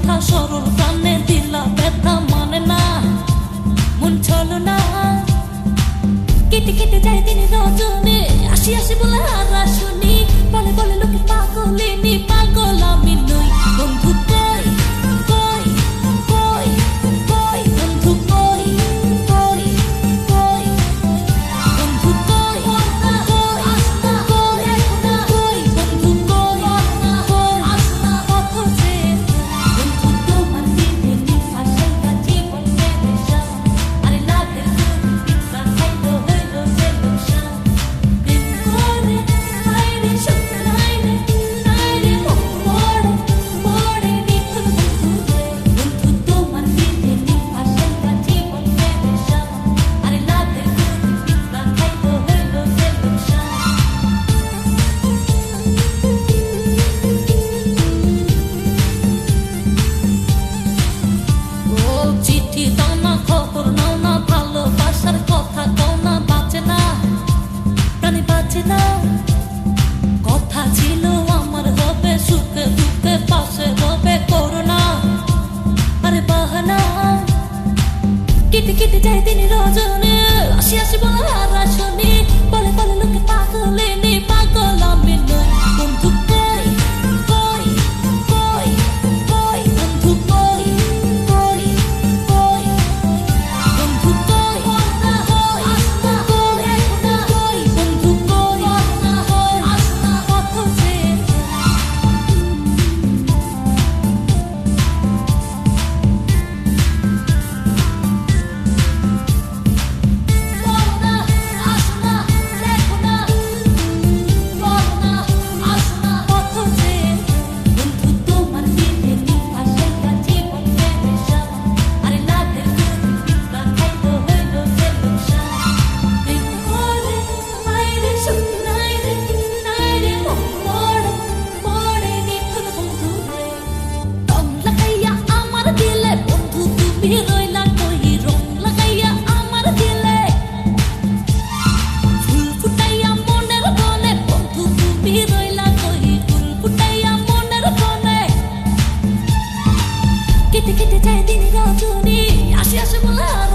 কথা সরল প্রাণে দিলা ব্যথা মানে না মন চলো না কেটে কেটে যায় দিন রজনী আসি আসি বলে আর শুনি বলে বলে লোকে পাগলিনী পাগল আমি নই বন্ধু কই কই কই কই বন্ধু কই কই কই বন্ধু কই কই কই কই বন্ধু কই কই কত যে বন্ধু তোমার দিনে আশাইটা জীবন বেদশা আরে লাদের পিছা খাইলো হইলো সেলুশা প্রেম করে আইরে শুকনা আইরে আইরে মোড়ে মোড়ে নিখুঁত বন্ধু তোমার দিনে আশাইটা জীবন বেদশা আরে লাদের পিছা খাইলো হইলো সেলুশা ও চিঠি দাও না খবর নাও না ভালোবাসার কথা কও না বাঁচে না প্রাণে বাঁচে না কথা ছিল আমার হবে সুখে দুঃখে পাশে হবে করোনা আরে বাহানা কেটে কেটে যায় দিন রজনী আসি আসি বলে আর শুনি বলে বলে লোকে পাগলিনী পাগল আমি নই বন্ধু কই কই কই কই বন্ধু কই কই কই বন্ধু কই কই কই কই বন্ধু কই কই কত যে বলনা আসনা দেখো না বলনা আসনা কত যে বন্ধু তোমার দিনে আশাইটা জীবন বেদশা আরে লাদের পিছা খাইলো হইলো সেলুশা প্রেম করে আইরে শুকনা আইরে আইরে মোড়ে মোড়ে নিখুঁত বন্ধু রে রং লাগাইয়া আমার দিলে বন্ধু তুমি রইলা কই রং লাগাইয়া আমার দিলে ফুল ফুটাইয়া মনের বনে বন্ধু তুমি রইলা কই ফুল ফুটাইয়া মনের বনে কেটে কেটে যায় দিন রজনী আসি আসি বলে আর